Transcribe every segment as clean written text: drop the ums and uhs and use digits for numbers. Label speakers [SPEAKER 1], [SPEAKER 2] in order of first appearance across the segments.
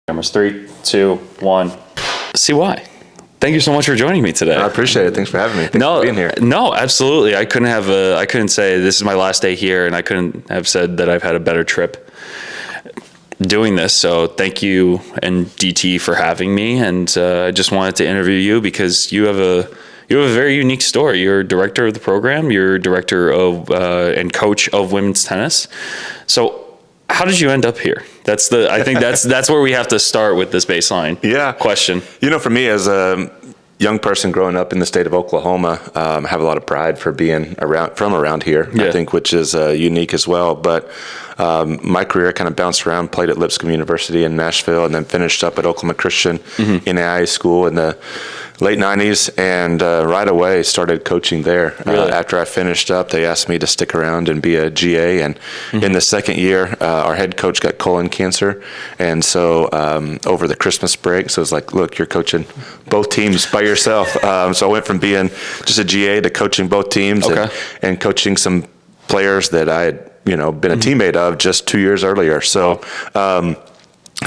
[SPEAKER 1] Cameras, 3, 2, 1. CY, thank you so much for joining me today.
[SPEAKER 2] I appreciate it. Thanks for having me. Thanks for being here.
[SPEAKER 1] No, absolutely. I couldn't say this is my last day here, and I couldn't have said that I've had a better trip doing this. So thank you and DT for having me. And I just wanted to interview you because you have a very unique story. You're director of the program. You're director of and coach of women's tennis. So how did you end up here? I think that's where we have to start with this baseline question.
[SPEAKER 2] You know, for me as a young person growing up in the state of Oklahoma, I have a lot of pride for being from around here, I think, which is unique as well. But my career kind of bounced around, played at Lipscomb University in Nashville, and then finished up at Oklahoma Christian NAIA school in the late 90s, and right away started coaching there.
[SPEAKER 1] Really?
[SPEAKER 2] After I finished up, they asked me to stick around and be a GA, and in the second year, our head coach got colon cancer, and so over the Christmas break, so it was like, look, you're coaching both teams by yourself. So I went from being just a GA to coaching both teams and coaching some players that I had been a teammate of just 2 years earlier. So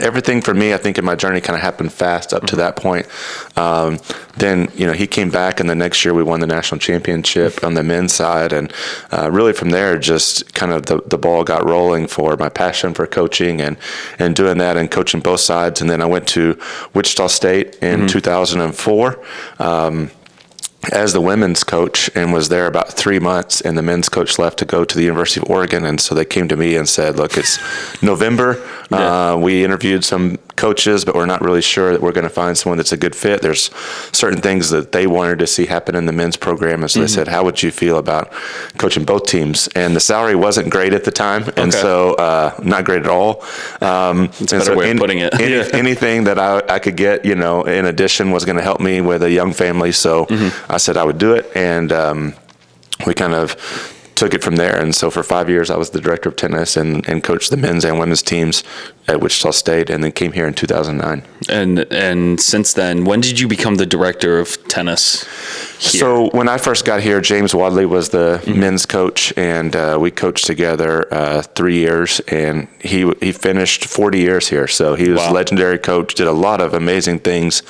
[SPEAKER 2] everything for me, I think, in my journey kind of happened fast up to that point. Then, he came back, and the next year we won the national championship on the men's side. And really from there, just kind of the ball got rolling for my passion for coaching and doing that and coaching both sides. And then I went to Wichita State in 2004. As the women's coach, and was there about 3 months, and the men's coach left to go to the University of Oregon. And so they came to me and said, look, it's November. We interviewed some coaches, but we're not really sure that we're going to find someone that's a good fit. There's certain things that they wanted to see happen in the men's program. And so they said, how would you feel about coaching both teams? And the salary wasn't great at the time. And so not great at all.
[SPEAKER 1] That's a better way of putting it.
[SPEAKER 2] Anything that I could get, in addition was going to help me with a young family. So I said I would do it. And we kind of took it from there. And so for 5 years, I was the director of tennis and coached the men's and women's teams at Wichita State, and then came here in 2009.
[SPEAKER 1] And since then, when did you become the director of tennis here?
[SPEAKER 2] So when I first got here, James Wadley was the men's coach, and we coached together 3 years, and he finished 40 years here. So he was a legendary coach, did a lot of amazing things.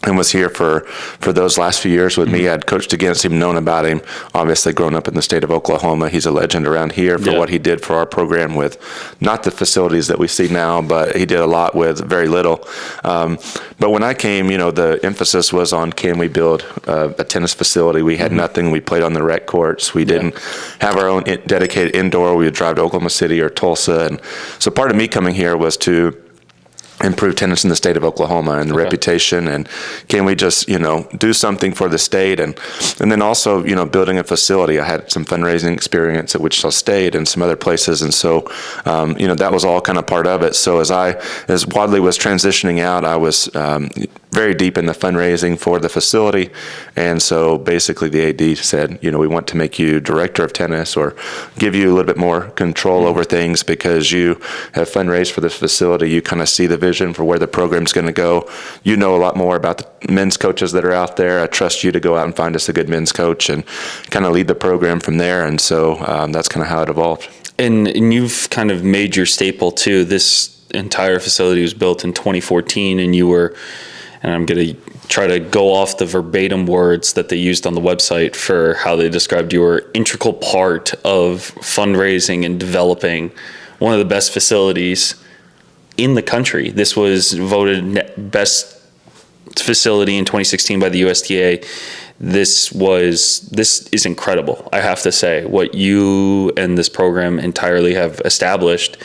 [SPEAKER 2] And was here for those last few years with me. I'd coached against him, known about him, obviously grown up in the state of Oklahoma. He's a legend around here for what he did for our program with not the facilities that we see now, but he did a lot with very little. But when I came, the emphasis was on, can we build a tennis facility? We had nothing. We played on the rec courts. We didn't have our own dedicated indoor. We would drive to Oklahoma City or Tulsa. And so part of me coming here was to improve tennis in the state of Oklahoma and the reputation, and can we just do something for the state, and then also building a facility. I had some fundraising experience at Wichita State and some other places, and so that was all kind of part of it. So as Wadley was transitioning out, I was very deep in the fundraising for the facility, and so basically the AD said, we want to make you director of tennis or give you a little bit more control over things because you have fundraised for this facility. You kind of see the vision for where the program's going to go. You know a lot more about the men's coaches that are out there. I trust you to go out and find us a good men's coach and kind of lead the program from there. And so that's kind of how it evolved. And
[SPEAKER 1] you've kind of made your staple too. This entire facility was built in 2014, and you were, and I'm going to try to go off the verbatim words that they used on the website for how they described you were integral part of fundraising and developing one of the best facilities in the country. This was voted best facility in 2016 by the USTA. This is incredible. I have to say, what you and this program entirely have established,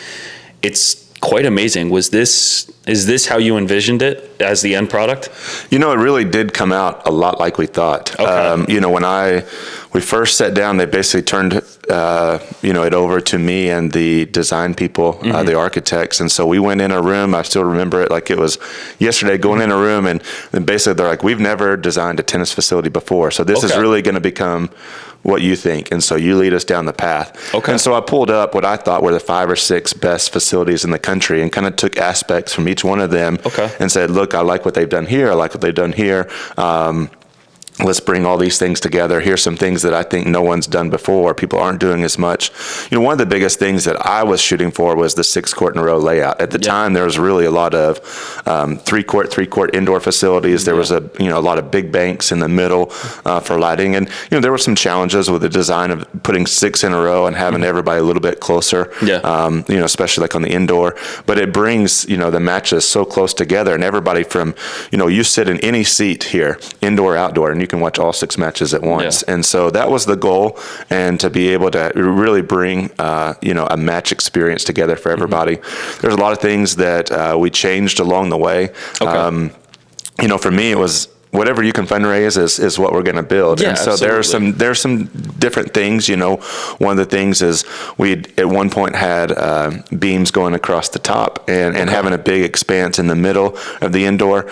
[SPEAKER 1] it's quite amazing. Is this how you envisioned it as the end product?
[SPEAKER 2] It really did come out a lot like we thought.
[SPEAKER 1] Okay.
[SPEAKER 2] When we first sat down, they basically turned it over to me and the design people, the architects. And so we went in a room. I still remember it like it was yesterday, going in a room, and basically they're like, we've never designed a tennis facility before. So this is really going to become what you think. And so you lead us down the path.
[SPEAKER 1] Okay.
[SPEAKER 2] And so I pulled up what I thought were the 5 or 6 best facilities in the country and kind of took aspects from each one of them and said, look, I like what they've done here. I like what they've done here. let's bring all these things together. Here's some things that I think no one's done before. People aren't doing as much. One of the biggest things that I was shooting for was the 6 court in a row layout. At the time, there was really a lot of 3 court indoor facilities. There was a lot of big banks in the middle for lighting, and there were some challenges with the design of putting 6 in a row and having everybody a little bit closer. Especially like on the indoor. But it brings the matches so close together, and everybody from you sit in any seat here, indoor, outdoor, and you can watch all 6 matches at once. And so that was the goal, and to be able to really bring a match experience together for everybody. There's a lot of things that we changed along the way. For me, it was whatever you can fundraise is what we're going to build. And so there's some different things. One of the things is we at one point had beams going across the top and having a big expanse in the middle of the indoor.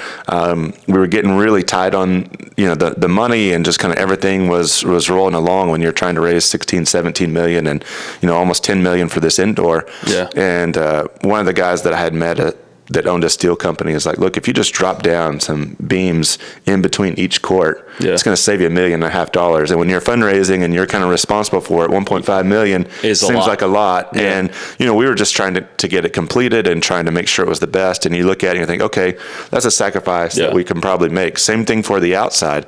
[SPEAKER 2] We were getting really tight on the money, and just kind of everything was rolling along when you're trying to raise 16, 17 million and almost 10 million for this indoor. And one of the guys that I had met that owned a steel company is like, look, if you just drop down some beams in between each court, it's going to save you $1.5 million. And when you're fundraising and you're kind of responsible for it, 1.5 million seems like a lot. And, we were just trying to get it completed and trying to make sure it was the best. And you look at it and you think, okay, that's a sacrifice that we can probably make. Same thing for the outside.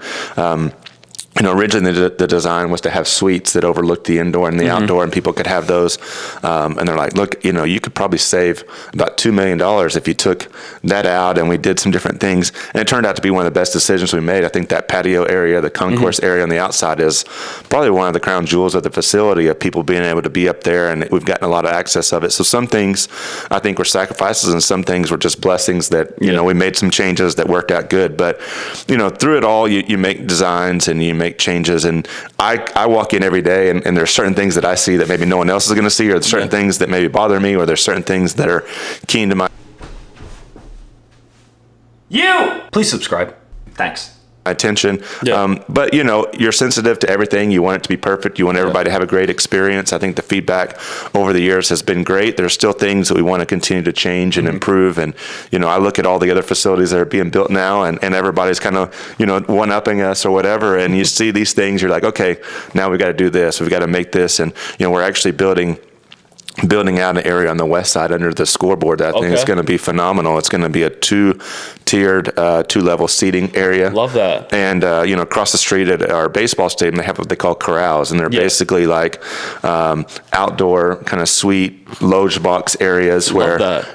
[SPEAKER 2] Originally the design was to have suites that overlooked the indoor and the outdoor, and people could have those. And they're like, look, you could probably save about $2 million if you took that out. And we did some different things, and it turned out to be one of the best decisions we made. I think that patio area, the concourse area on the outside, is probably one of the crown jewels of the facility, of people being able to be up there, and we've gotten a lot of access of it. So some things I think were sacrifices, and some things were just blessings that, we made some changes that worked out good. But, through it all, you make designs and you make changes, and I walk in every day, and there's certain things that I see that maybe no one else is going to see, or there's certain things that maybe bother me, or there's certain things that are keen to my
[SPEAKER 3] Please subscribe. Thanks.
[SPEAKER 2] attention. But you're sensitive to everything. You want it to be perfect. You want everybody to have a great experience. I think the feedback over the years has been great. There's still things that we want to continue to change and improve. And, I look at all the other facilities that are being built now, and everybody's kind of, one-upping us or whatever. And you see these things, you're like, okay, now we got to do this. We've got to make this. And, we're actually building out an area on the west side under the scoreboard that I think is going to be phenomenal. It's going to be a two-tiered, two-level seating area.
[SPEAKER 1] Love that.
[SPEAKER 2] And, across the street at our baseball stadium, they have what they call corrals, and they're basically like outdoor kind of suite loge box areas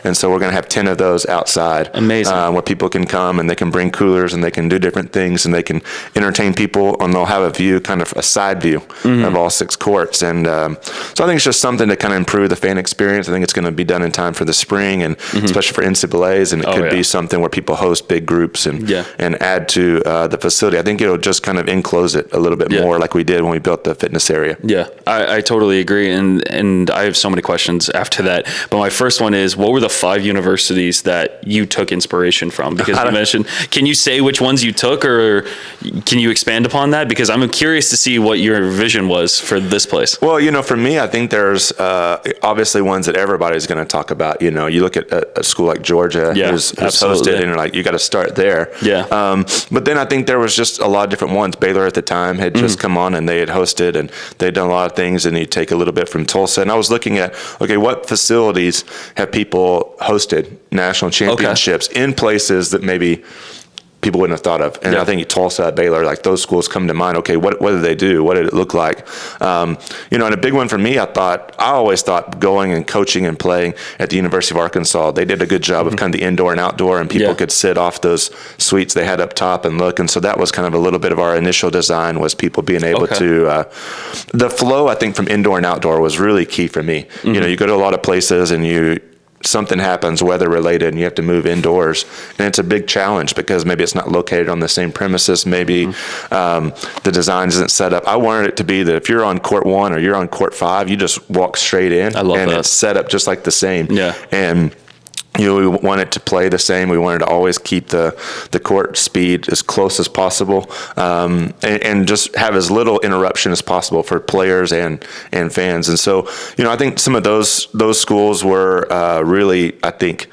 [SPEAKER 2] and so we're going to have 10 of those outside.
[SPEAKER 1] Amazing.
[SPEAKER 2] Where people can come and they can bring coolers and they can do different things and they can entertain people, and they'll have a view, kind of a side view of all 6 courts. And so I think it's just something to kind of improve the fan experience. I think it's going to be done in time for the spring, and especially for NCAAs, and it could be something where people host big groups and add to the facility. I think it'll just kind of enclose it a little bit more, like we did when we built the fitness area.
[SPEAKER 1] Yeah, I totally agree, and I have so many questions after that. But my first one is, what were the 5 universities that you took inspiration from? Because you mentioned, can you say which ones you took, or can you expand upon that? Because I'm curious to see what your vision was for this place.
[SPEAKER 2] Well, for me, I think there's obviously ones that everybody's going to talk about. You look at a school like Georgia, who's hosted, and you're like, you got to start there. But then I think there was just a lot of different ones. Baylor at the time had just come on, and they had hosted, and they'd done a lot of things, and you take a little bit from Tulsa. And I was looking at, okay, what facilities have people hosted national championships in places that maybe people wouldn't have thought of. And I think Tulsa, Baylor, like those schools come to mind. Okay, what did they do? What did it look like? And a big one for me, I always thought going and coaching and playing at the University of Arkansas, they did a good job of kind of the indoor and outdoor, and people could sit off those suites they had up top and look. And so that was kind of a little bit of our initial design, was people being able to, the flow, I think, from indoor and outdoor was really key for me. You go to a lot of places and something happens weather related and you have to move indoors, and it's a big challenge because maybe it's not located on the same premises, maybe the design isn't set up. I wanted it to be that if you're on court 1 or you're on court 5, you just walk straight in, and it's set up just like the same. And we want it to play the same. We wanted to always keep the court speed as close as possible, and just have as little interruption as possible for players and fans. And so, I think some of those schools were really, I think,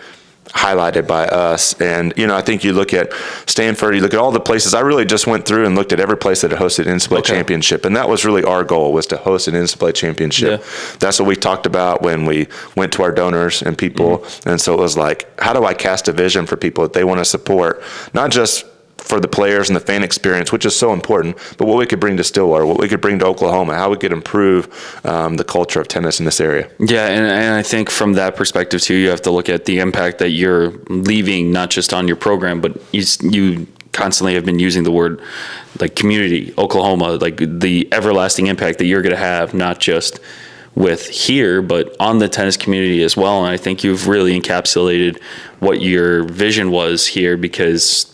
[SPEAKER 2] highlighted by us. And, I think you look at Stanford, you look at all the places. I really just went through and looked at every place that had hosted an NCAA championship. And that was really our goal, was to host an NCAA championship. Yeah. That's what we talked about when we went to our donors and people. And so it was like, how do I cast a vision for people that they want to support, not just for the players and the fan experience, which is so important, but what we could bring to Stillwater, what we could bring to Oklahoma, how we could improve the culture of tennis in this area.
[SPEAKER 1] Yeah, and I think from that perspective too, you have to look at the impact that you're leaving, not just on your program, but you constantly have been using the word like community, Oklahoma, like the everlasting impact that you're going to have, not just with here, but on the tennis community as well. And I think you've really encapsulated what your vision was here, because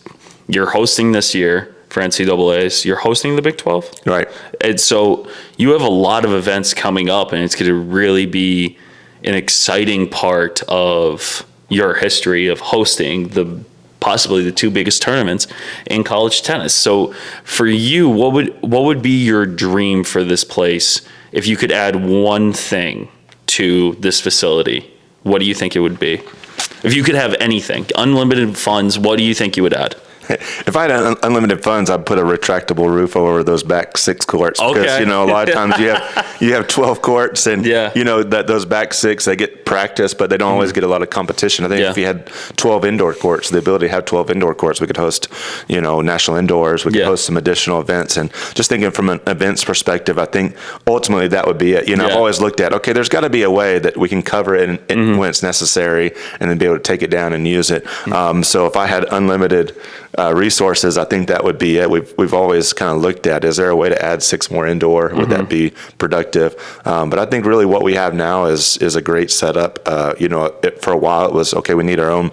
[SPEAKER 1] you're hosting this year for NCAAs. You're hosting the Big 12.
[SPEAKER 2] Right.
[SPEAKER 1] And so you have a lot of events coming up, and it's going to really be an exciting part of your history of hosting possibly the two biggest tournaments in college tennis. So for you, what would be your dream for this place if you could add one thing to this facility? What do you think it would be? If you could have anything, unlimited funds, what do you think you would add?
[SPEAKER 2] If I had unlimited funds, I'd put a retractable roof over those back 6 courts.
[SPEAKER 1] Okay.
[SPEAKER 2] Because, a lot of times you have 12 courts, and, that those back 6, they get practice, but they don't always get a lot of competition. I think if you had 12 indoor courts, the ability to have 12 indoor courts, we could host, national indoors. We could host some additional events. And just thinking from an events perspective, I think ultimately that would be it. I've always looked at, okay, there's got to be a way that we can cover it when it's necessary, and then be able to take it down and use it. So if I had unlimited resources, I think that would be it. We've always kind of looked at, is there a way to add 6 more indoor? Would that be productive? But I think really what we have now is a great setup. For a while it was, okay, we need our own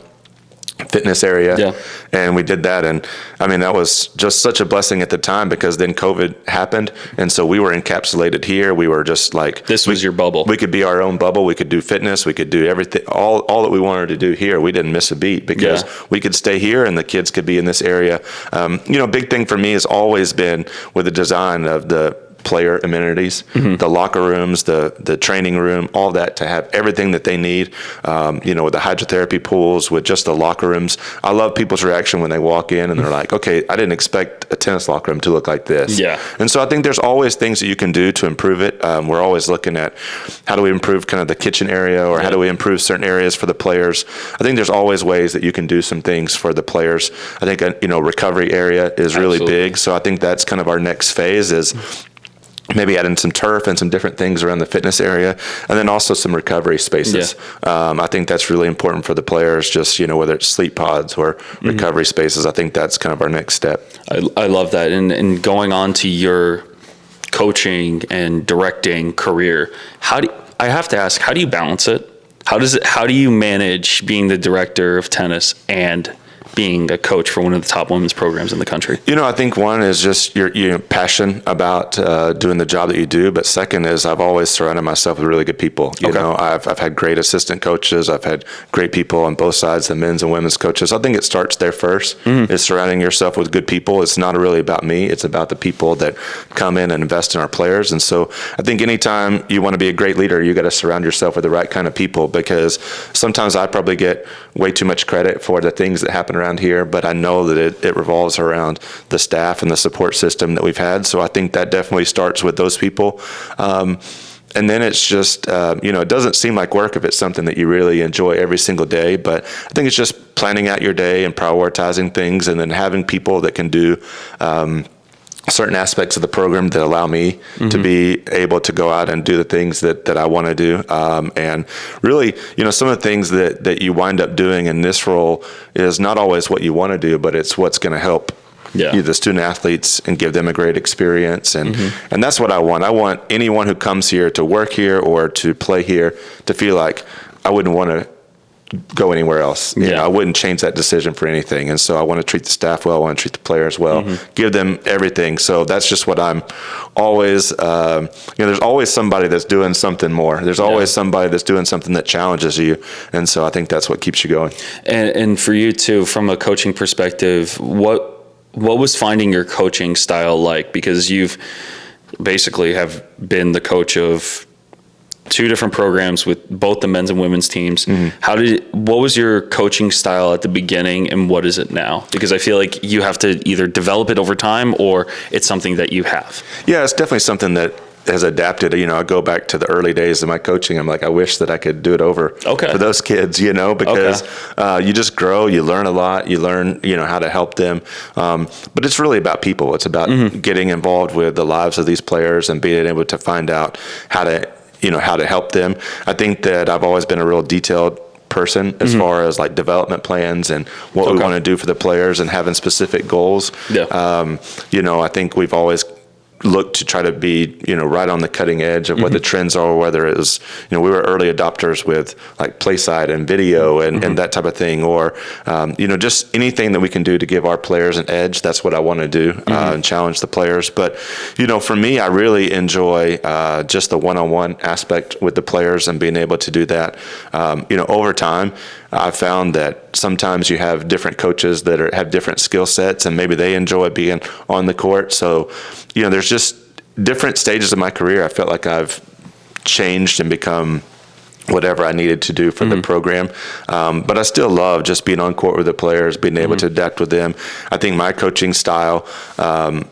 [SPEAKER 2] fitness area, and we did that, and I mean that was just such a blessing at the time, because then COVID happened, and so we were encapsulated here. We were just like,
[SPEAKER 1] this was your bubble.
[SPEAKER 2] We could be our own bubble. We could do fitness. We could do everything, all that we wanted to do here. We didn't miss a beat, because we could stay here and the kids could be in this area. Big thing for me has always been with the design of the player amenities, the locker rooms, the training room, all that, to have everything that they need, with the hydrotherapy pools, with just the locker rooms. I love people's reaction when they walk in and they're like, okay, I didn't expect a tennis locker room to look like this.
[SPEAKER 1] Yeah.
[SPEAKER 2] And so I think there's always things that you can do to improve it. We're always looking at how do we improve kind of the kitchen area, or how do we improve certain areas for the players. I think there's always ways that you can do some things for the players. I think, recovery area is really big. So I think that's kind of our next phase, is maybe adding some turf and some different things around the fitness area, and then also some recovery spaces. I think that's really important for the players, just, whether it's sleep pods or recovery spaces. I think that's kind of our next step.
[SPEAKER 1] I love that. And going on to your coaching and directing career, I have to ask, how do you balance it? How do you manage being the director of tennis and being a coach for one of the top women's programs in the country?
[SPEAKER 2] I think one is just your passion about doing the job that you do. But second is, I've always surrounded myself with really good people. I've had great assistant coaches. I've had great people on both sides, the men's and women's coaches. I think it starts there first, is surrounding yourself with good people. It's not really about me. It's about the people that come in and invest in our players. And so I think anytime you want to be a great leader, you got to surround yourself with the right kind of people, because sometimes I probably get way too much credit for the things that happen around here, but I know that it revolves around the staff and the support system that we've had. So I think that definitely starts with those people. And then it's just, it doesn't seem like work if it's something that you really enjoy every single day. But I think it's just planning out your day and prioritizing things, and then having people that can do certain aspects of the program that allow me to be able to go out and do the things that I want to do. And really, some of the things that you wind up doing in this role is not always what you want to do, but it's what's going to help the student athletes and give them a great experience. And that's what I want. I want anyone who comes here to work here or to play here to feel like I wouldn't want to go anywhere else. I wouldn't change that decision for anything. And so I want to treat the staff well. I want to treat the players well, give them everything. So that's just what I'm always, there's always somebody that's doing something more. There's always somebody that's doing something that challenges you. And so I think that's what keeps you going.
[SPEAKER 1] And for you too, from a coaching perspective, what was finding your coaching style like? Because you've basically have been the coach of 2 different programs with both the men's and women's teams. What was your coaching style at the beginning and what is it now? Because I feel like you have to either develop it over time or it's something that you have.
[SPEAKER 2] Yeah, it's definitely something that has adapted. I go back to the early days of my coaching. I'm like, I wish that I could do it over for those kids, because you just grow, you learn a lot, you learn, how to help them. But it's really about people. It's about getting involved with the lives of these players and being able to find out how to help them. I think that I've always been a real detailed person as far as like development plans and what we want to do for the players and having specific goals. I think we've always look to try to be, right on the cutting edge of what the trends are, whether it was, we were early adopters with like Playside and video and that type of thing, or, just anything that we can do to give our players an edge. That's what I want to do and challenge the players. But, for me, I really enjoy just the one-on-one aspect with the players and being able to do that. Over time, I found that sometimes you have different coaches that have different skill sets and maybe they enjoy being on the court. So, there's just different stages of my career. I felt like I've changed and become whatever I needed to do for the program. But I still love just being on court with the players, being able to adapt with them. I think my coaching style, I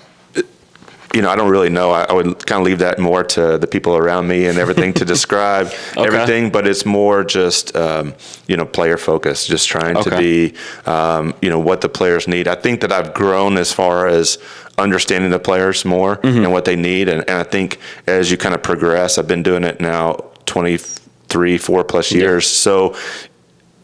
[SPEAKER 2] don't really know. I would kind of leave that more to the people around me and everything to describe everything, but it's more just, player focused, just trying to be, what the players need. I think that I've grown as far as understanding the players more and what they need. And I think as you kind of progress, I've been doing it now 4 plus years. So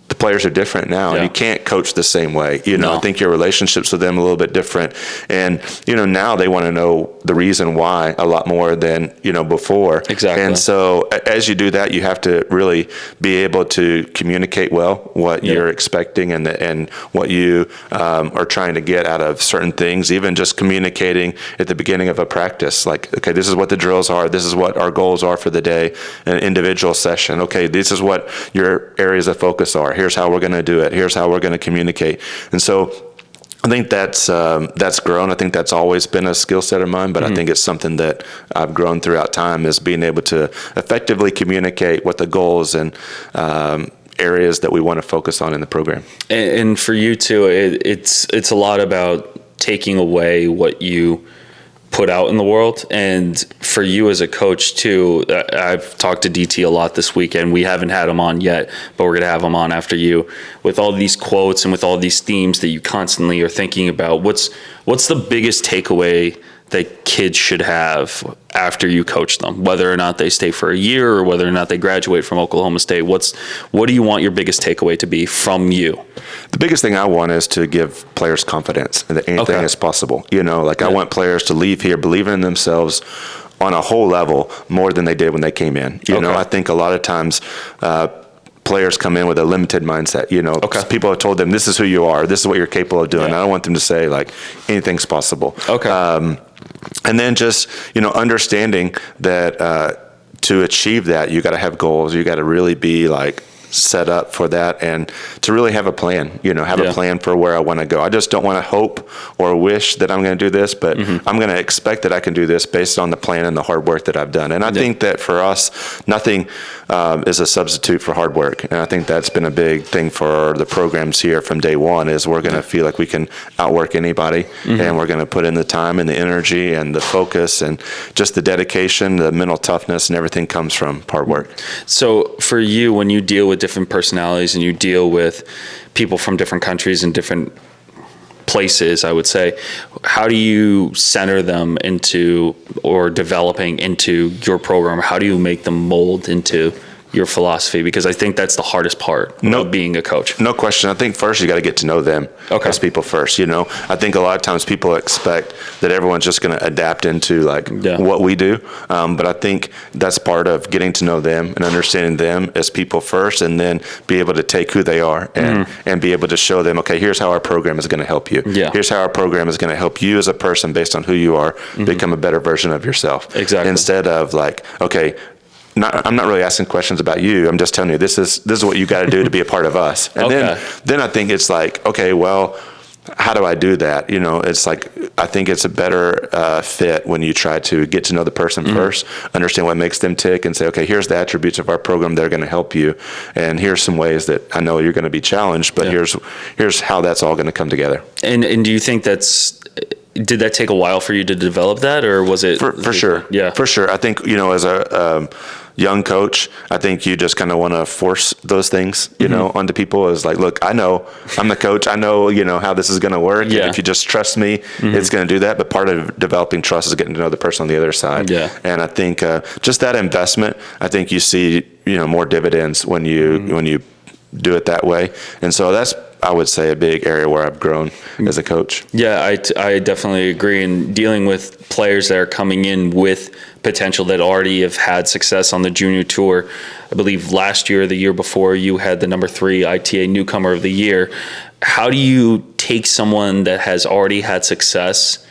[SPEAKER 2] the players are different now and you can't coach the same way. I think your relationships with them are a little bit different. And, now they want to know the reason why a lot more than, before.
[SPEAKER 1] Exactly.
[SPEAKER 2] And so as you do that, you have to really be able to communicate well what you're expecting and what you are trying to get out of certain things, even just communicating at the beginning of a practice. Like, okay, this is what the drills are. This is what our goals are for the day, an individual session. Okay, this is what your areas of focus are. Here's how we're going to do it. Here's how we're going to communicate. And so I think that's grown. I think that's always been a skill set of mine, but I think it's something that I've grown throughout time, is being able to effectively communicate what the goals and areas that we want to focus on in the program.
[SPEAKER 1] And for you too, it's a lot about taking away what you put out in the world. And for you as a coach too, I've talked to DT a lot this weekend. We haven't had him on yet, but we're going to have him on after you, with all these quotes and with all these themes that you constantly are thinking about. What's the biggest takeaway that kids should have after you coach them, whether or not they stay for a year or whether or not they graduate from Oklahoma State? What do you want your biggest takeaway to be from you?
[SPEAKER 2] The biggest thing I want is to give players confidence that anything is possible. I want players to leave here believing in themselves on a whole level more than they did when they came in. I think a lot of times players come in with a limited mindset. People have told them, this is who you are, this is what you're capable of doing. I don't want them to say like anything's possible. And then just, understanding that to achieve that, you got to have goals. You got to really be like set up for that and to really have a plan, have a plan for where I want to go. I just don't want to hope or wish that I'm going to do this, but I'm going to expect that I can do this based on the plan and the hard work that I've done. And I think that for us, nothing is a substitute for hard work. And I think that's been a big thing for the programs here from day one, is we're going to feel like we can outwork anybody and we're going to put in the time and the energy and the focus and just the dedication, the mental toughness, and everything comes from hard work.
[SPEAKER 1] So for you, when you deal with different personalities and you deal with people from different countries and different places, I would say, how do you center them into, or developing into your program? How do you make them mold into your philosophy? Because I think that's the hardest part of being a coach.
[SPEAKER 2] No question. I think first you got to get to know them as people first. I think a lot of times people expect that everyone's just going to adapt into what we do. But I think that's part of getting to know them and understanding them as people first, and then be able to take who they are and be able to show them, okay, here's how our program is going to help you. Here's how our program is going to help you as a person based on who you are, become a better version of yourself.
[SPEAKER 1] Exactly.
[SPEAKER 2] Instead of like, okay, I'm not really asking questions about you. I'm just telling you this is what you got to do to be a part of us. And then I think it's like, okay, well, how do I do that? It's like, I think it's a better fit when you try to get to know the person first, understand what makes them tick, and say, okay, here's the attributes of our program that are going to help you, and here's some ways that I know you're going to be challenged, but here's how that's all going to come together.
[SPEAKER 1] And do you think did that take a while for you to develop that, or was it?
[SPEAKER 2] For sure.
[SPEAKER 1] Yeah.
[SPEAKER 2] For sure. I think, as a young coach, I think you just kind of want to force those things, onto people. Is like, look, I know I'm the coach. I know, how this is going to work.
[SPEAKER 1] Yeah.
[SPEAKER 2] And if you just trust me, it's going to do that. But part of developing trust is getting to know the person on the other side.
[SPEAKER 1] Yeah.
[SPEAKER 2] And I think just that investment, I think you see, more dividends when you do it that way. And so that's, I would say, a big area where I've grown as a coach.
[SPEAKER 1] Yeah, I definitely agree. And dealing with players that are coming in with potential that already have had success on the junior tour. I believe last year or the year before, you had the number 3 ITA newcomer of the year. How do you take someone that has already had success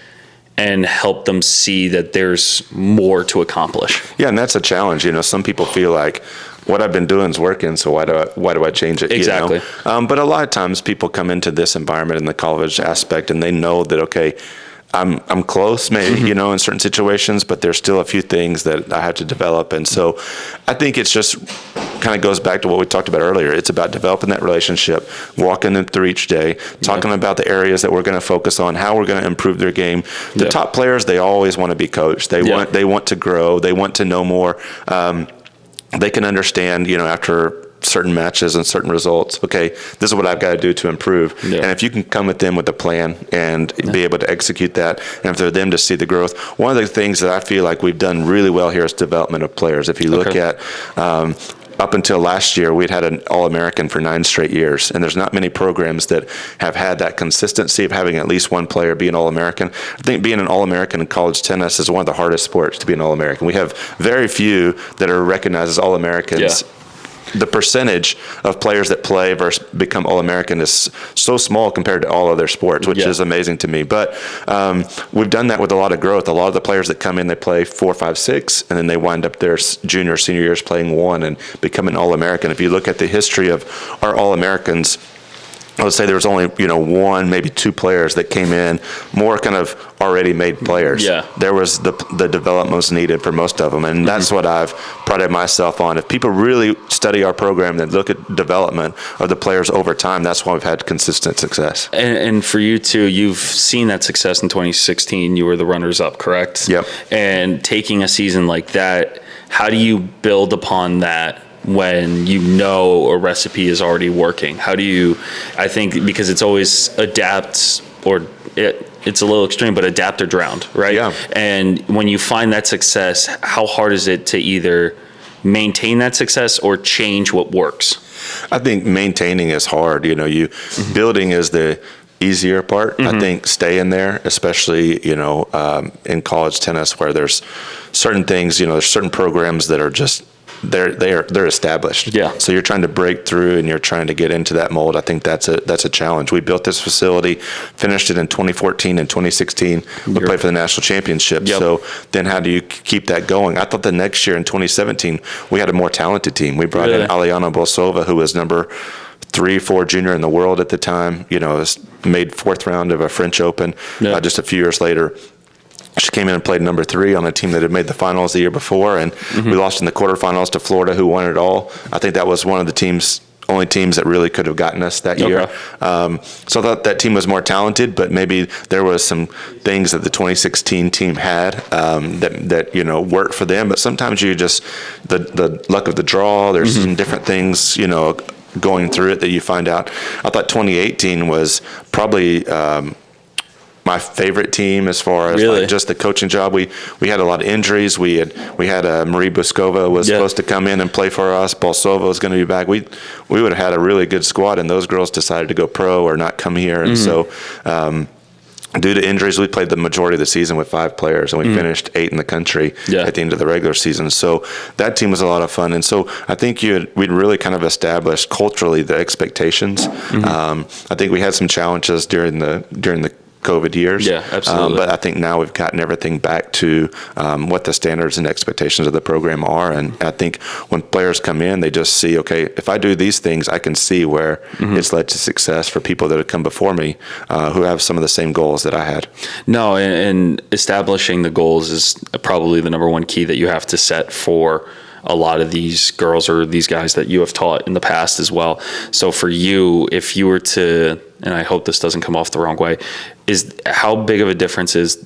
[SPEAKER 1] and help them see that there's more to accomplish?
[SPEAKER 2] Yeah, and that's a challenge. Some people feel like, what I've been doing is working, so why do I change it?
[SPEAKER 1] Exactly.
[SPEAKER 2] But a lot of times people come into this environment in the college aspect, and they know that, okay, I'm close, maybe, in certain situations, but there's still a few things that I have to develop. And so I think it's just kind of goes back to what we talked about earlier. It's about developing that relationship, walking them through each day, talking about the areas that we're going to focus on, how we're going to improve their game. The top players, they always want to be coached. They want to grow. They want to know more. They can understand, after certain matches and certain results, okay, this is what I've got to do to improve. Yeah. And if you can come at them with a plan and be able to execute that, and for them to see the growth, one of the things that I feel like we've done really well here is development of players. If you look at up until last year, we'd had an All-American for 9 straight years, and there's not many programs that have had that consistency of having at least one player be an All-American. I think being an All-American in college tennis is one of the hardest sports to be an All-American. We have very few that are recognized as All-Americans. Yeah. The percentage of players that play versus become All-American is so small compared to all other sports, which is amazing to me. But we've done that with a lot of growth. A lot of the players that come in, they play 4, 5, 6, and then they wind up their junior, senior years playing 1 and become an All-American. If you look at the history of our All-Americans, I would say there was only 1, maybe 2 players that came in more kind of already made players. Yeah. There was the development was needed for most of them, and that's what I've prided myself on. If people really study our program and look at development of the players over time, that's why we've had consistent success.
[SPEAKER 1] And for you too, you've seen that success in 2016. You were the runners-up, correct?
[SPEAKER 2] Yep.
[SPEAKER 1] And taking a season like that, how do you build upon that when a recipe is already working? How do you, I think, because it's always adapt, or it's a little extreme, but adapt or drown, right?
[SPEAKER 2] Yeah.
[SPEAKER 1] And when you find that success, how hard is it to either maintain that success or change what works?
[SPEAKER 2] I think maintaining is hard. Building is the easier part. I think staying there, especially, in college tennis, where there's certain things, there's certain programs that are just, they're established. Yeah. So you're trying to break through and you're trying to get into that mold. I think that's a challenge. We built this facility, finished it in 2014 and 2016. We played for the national championship. Yep. So then how do you keep that going? I thought the next year in 2017 we had a more talented team. We brought in Aliana Bolsova, who was number 3, 4 junior in the world at the time. Was made 4th round of a French Open just a few years later. She came in and played number 3 on a team that had made the finals the year before, and we lost in the quarterfinals to Florida, who won it all. I think that was one of the only teams that really could have gotten us that year. So I thought that team was more talented, but maybe there was some things that the 2016 team had that worked for them. But sometimes you just the luck of the draw. There's some different things going through it that you find out. I thought 2018 was probably my favorite team as far as like just the coaching job. We had a lot of injuries. We had Marie Buskova was supposed to come in and play for us. Bolsova was going to be back. We would have had a really good squad, and those girls decided to go pro or not come here. And so due to injuries, we played the majority of the season with 5 players, and we finished 8 in the country at the end of the regular season. So that team was a lot of fun. And so I think we'd really kind of established culturally the expectations. I think we had some challenges during the COVID years.
[SPEAKER 1] Yeah, absolutely.
[SPEAKER 2] But I think now we've gotten everything back to what the standards and expectations of the program are. And I think when players come in, they just see, okay, if I do these things, I can see where it's led to success for people that have come before me who have some of the same goals that I had.
[SPEAKER 1] No, and establishing the goals is probably the number one key that you have to set for a lot of these girls or these guys that you have taught in the past as well. So for you, if you were to, and I hope this doesn't come off the wrong way, is how big of a difference is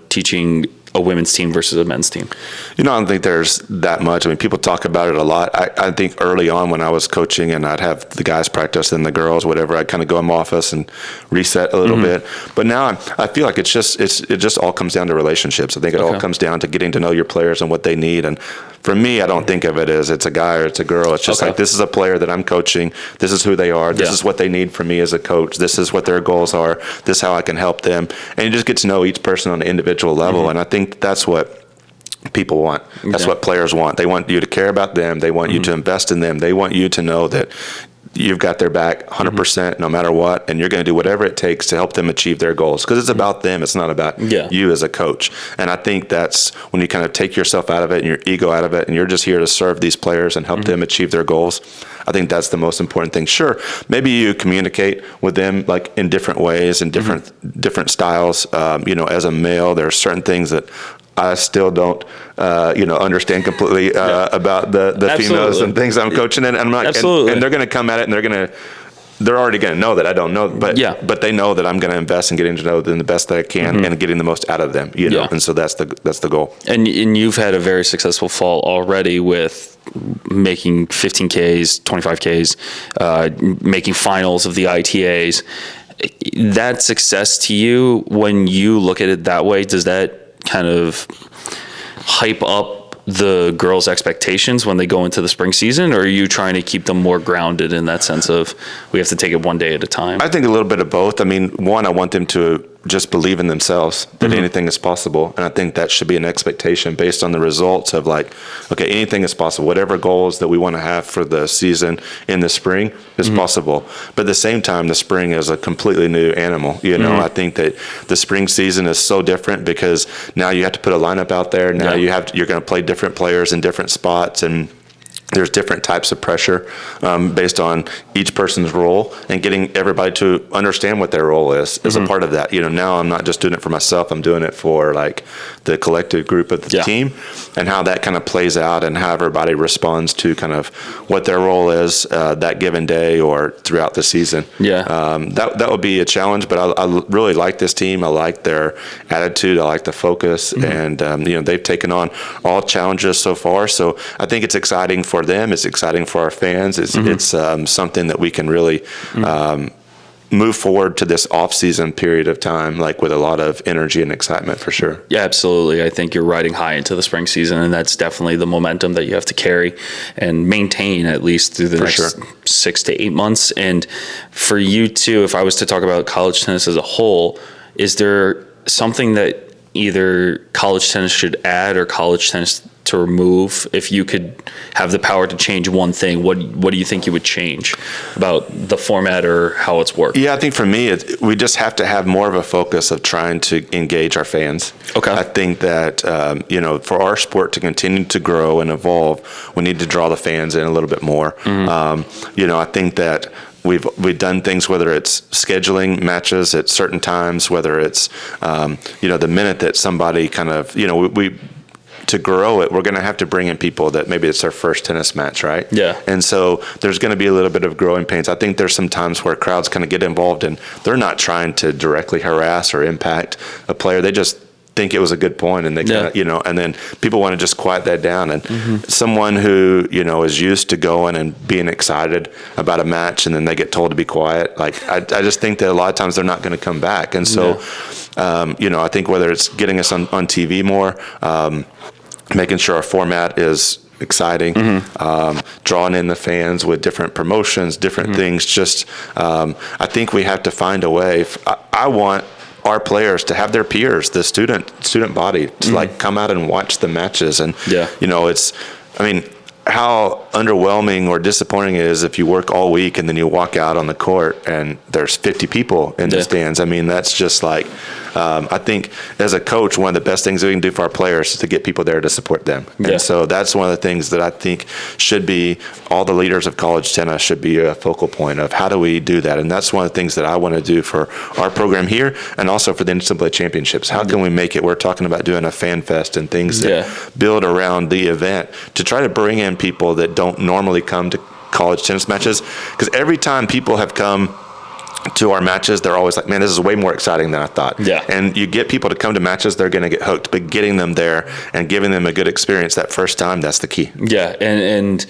[SPEAKER 1] teaching a women's team versus a men's team?
[SPEAKER 2] I don't think there's that much. I mean, people talk about it a lot. I think early on when I was coaching and I'd have the guys practice and the girls, whatever, I'd kind of go in my office and reset a little bit. But now I feel like it just all comes down to relationships. I think it all comes down to getting to know your players and what they need. And for me, I don't think of it as it's a guy or it's a girl. It's just like, this is a player that I'm coaching. This is who they are. This is what they need from me as a coach. This is what their goals are. This is how I can help them. And you just get to know each person on an individual level. And I think that's what people want. That's what players want. They want you to care about them. They want you to invest in them. They want you to know that you've got their back 100% no matter what, and you're going to do whatever it takes to help them achieve their goals, because it's about them. It's not about you as a coach. And I think that's when you kind of take yourself out of it and your ego out of it, and you're just here to serve these players and help them achieve their goals. I think that's the most important thing. Sure, maybe you communicate with them like in different ways and different styles. As a male, there are certain things that I still don't, understand completely about the females and things I'm coaching in. And I'm not, and they're going to come at it, and they're already going to know that I don't know, but they know that I'm going to invest in getting to know them the best that I can and getting the most out of them. And so that's the goal.
[SPEAKER 1] And you've had a very successful fall already with making 15Ks, 25Ks, making finals of the ITAs. That success to you, when you look at it that way, does that kind of hype up the girls' expectations when they go into the spring season, or are you trying to keep them more grounded in that sense of we have to take it one day at a time?
[SPEAKER 2] I think a little bit of both. I mean, one, I want them to just believe in themselves that anything is possible. And I think that should be an expectation based on the results of like, okay, anything is possible. Whatever goals that we want to have for the season in the spring is possible. But at the same time, the spring is a completely new animal. I think that the spring season is so different because now you have to put a lineup out there. Now you're going to play different players in different spots, and there's different types of pressure based on each person's role, and getting everybody to understand what their role is a part of that. Now I'm not just doing it for myself. I'm doing it for like the collective group of the team, and how that kind of plays out and how everybody responds to kind of what their role is that given day or throughout the season. That would be a challenge, but I really like this team. I like their attitude. I like the focus, and they've taken on all challenges so far. So I think it's exciting for them. It's exciting for our fans. It's something that we can really move forward to this off-season period of time, like with a lot of energy and excitement for sure.
[SPEAKER 1] Yeah, absolutely. I think you're riding high into the spring season, and that's definitely the momentum that you have to carry and maintain at least through the next 6 to 8 months. And for you too, if I was to talk about college tennis as a whole, is there something that either college tennis should add or college tennis to remove? If you could have the power to change one thing, what do you think you would change about the format or how it's worked?
[SPEAKER 2] Yeah, I think for me, we just have to have more of a focus of trying to engage our fans.
[SPEAKER 1] Okay.
[SPEAKER 2] I think that, for our sport to continue to grow and evolve, we need to draw the fans in a little bit more. I think that we've done things, whether it's scheduling matches at certain times, whether it's, the minute that somebody kind of, to grow it, we're going to have to bring in people that maybe it's their first tennis match, right?
[SPEAKER 1] Yeah.
[SPEAKER 2] And so there's going to be a little bit of growing pains. I think there's some times where crowds kind of get involved and they're not trying to directly harass or impact a player. They just think it was a good point, and they kind of, and then people want to just quiet that down. And someone who, is used to going and being excited about a match, and then they get told to be quiet, like I just think that a lot of times they're not going to come back. And so, I think whether it's getting us on TV more, making sure our format is exciting, drawing in the fans with different promotions, different things. Just, I think we have to find a way. I want our players to have their peers, the student body, to like come out and watch the matches. And, how underwhelming or disappointing it is if you work all week and then you walk out on the court and there's 50 people in the stands. I mean, that's just like, I think as a coach, one of the best things we can do for our players is to get people there to support them. And so that's one of the things that I think should be, all the leaders of college tennis should be a focal point of how do we do that. And that's one of the things that I want to do for our program here and also for the NCAA championships. How can we make it, we're talking about doing a fan fest and things that build around the event to try to bring in people that don't normally come to college tennis matches, because every time people have come to our matches, they're always like, man, this is way more exciting than I thought. And you get people to come to matches, they're going to get hooked, but getting them there and giving them a good experience that first time, that's the key.
[SPEAKER 1] And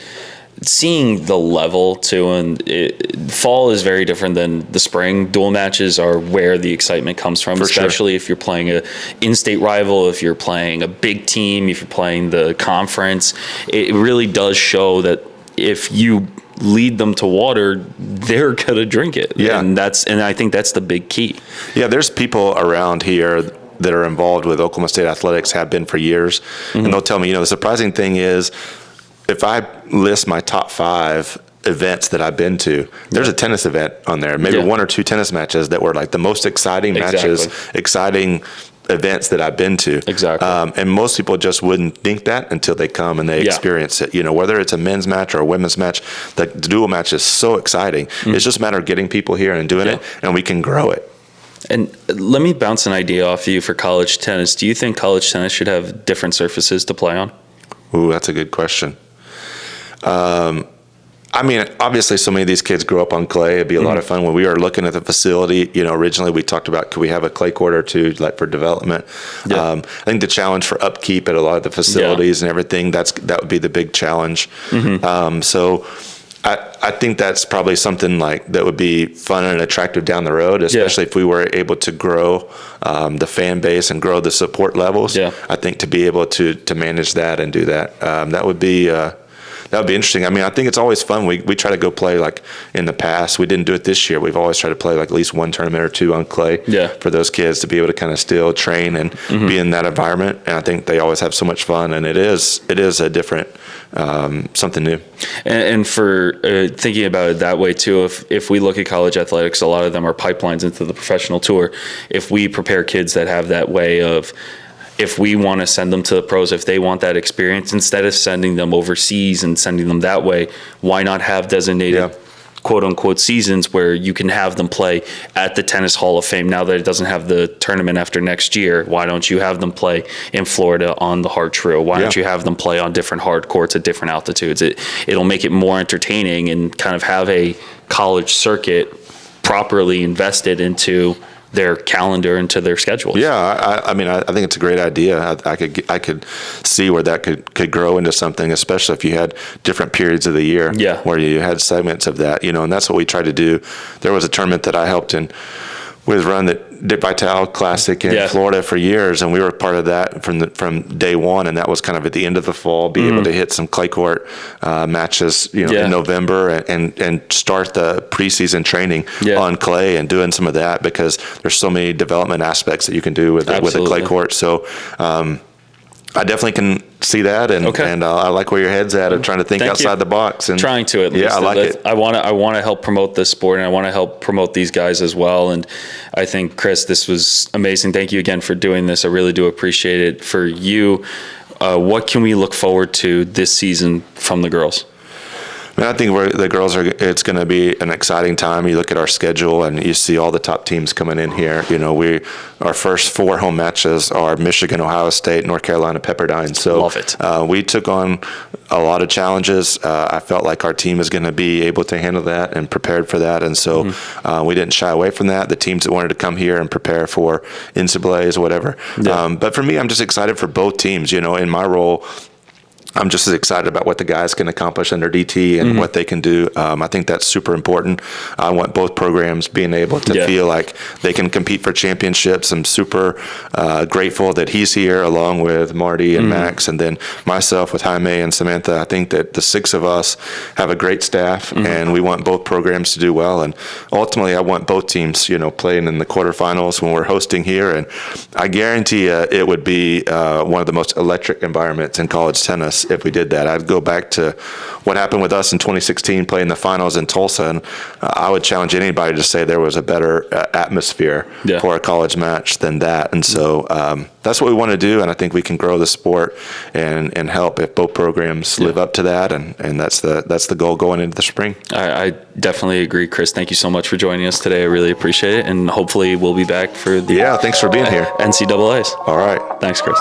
[SPEAKER 1] seeing the level too, and fall is very different than the spring. Dual matches are where the excitement comes from, especially if you're playing a in-state rival, if you're playing a big team, if you're playing the conference. It really does show that if you lead them to water, they're gonna drink it. And I think that's the big key.
[SPEAKER 2] There's people around here that are involved with Oklahoma State athletics, have been for years, and they'll tell me, the surprising thing is, if I list my top 5 events that I've been to, there's a tennis event on there, maybe 1 or 2 tennis matches that were like the most exciting matches, exciting events that I've been to. And most people just wouldn't think that until they come and they experience it. Whether it's a men's match or a women's match, the dual match is so exciting. It's just a matter of getting people here and doing it, and we can grow it.
[SPEAKER 1] And let me bounce an idea off you for college tennis. Do you think college tennis should have different surfaces to play on?
[SPEAKER 2] Ooh, that's a good question. I mean, obviously, so many of these kids grow up on clay. It'd be a lot of fun. When we were looking at the facility, originally we talked about, could we have a clay court or two, like for development? I think the challenge for upkeep at a lot of the facilities and everything, that would be the big challenge. So I think that's probably something like that would be fun and attractive down the road, especially if we were able to grow the fan base and grow the support levels. I think to be able to manage that and do that, that would be interesting. I mean, I think it's always fun. We try to go play, like in the past. We didn't do it this year. We've always tried to play like at least one tournament or two on clay for those kids to be able to kind of still train and be in that environment. And I think they always have so much fun, and it is a different something new.
[SPEAKER 1] And for thinking about it that way too, if we look at college athletics, a lot of them are pipelines into the professional tour. If we prepare kids that have that way of, if we want to send them to the pros, if they want that experience, instead of sending them overseas and sending them that way, why not have designated quote unquote seasons where you can have them play at the Tennis Hall of Fame? Now that it doesn't have the tournament after next year, why don't you have them play in Florida on the hard trio? Why don't you have them play on different hard courts at different altitudes? It'll make it more entertaining and kind of have a college circuit properly invested into their calendar, into their schedules.
[SPEAKER 2] I mean, I think it's a great idea. I could see where that could grow into something, especially if you had different periods of the year where you had segments of that, and that's what we tried to do. There was a tournament that I helped in with run the Dick Vitale Classic in Florida for years, and we were part of that from day one, and that was kind of at the end of the fall, be able to hit some clay court matches in November and start the preseason training on clay and doing some of that, because there's so many development aspects that you can do with a clay court. So I definitely can see that, and I like where your head's at of trying to think outside the box. And
[SPEAKER 1] trying to, at least.
[SPEAKER 2] I like it.
[SPEAKER 1] I want to help promote this sport, and I want to help promote these guys as well. And I think, Chris, this was amazing. Thank you again for doing this. I really do appreciate it. For you, what can we look forward to this season from the girls?
[SPEAKER 2] I think the girls it's going to be an exciting time. You look at our schedule and you see all the top teams coming in here. Our first 4 home matches are Michigan, Ohio State, North Carolina, Pepperdine. So
[SPEAKER 1] love it.
[SPEAKER 2] We took on a lot of challenges. I felt like our team is going to be able to handle that and prepared for that. And so we didn't shy away from that. The teams that wanted to come here and prepare for NCAAs, whatever. But for me, I'm just excited for both teams. In my role, I'm just as excited about what the guys can accomplish under DT and what they can do. I think that's super important. I want both programs being able to feel like they can compete for championships. I'm super grateful that he's here along with Marty and Max, and then myself with Jaime and Samantha. I think that the 6 of us have a great staff, and we want both programs to do well. And ultimately, I want both teams, playing in the quarterfinals when we're hosting here. And I guarantee it would be one of the most electric environments in college tennis. if we did that. I'd go back to what happened with us in 2016 playing the finals in Tulsa, and I would challenge anybody to say there was a better atmosphere for a college match than that. And so that's what we want to do, and I think we can grow the sport and help if both programs live up to that, and that's the goal going into the spring.
[SPEAKER 1] I definitely agree, Chris. Thank you so much for joining us today. I really appreciate it, and hopefully we'll be back for the
[SPEAKER 2] thanks for being here.
[SPEAKER 1] NCAAs.
[SPEAKER 2] All right.
[SPEAKER 1] Thanks, Chris.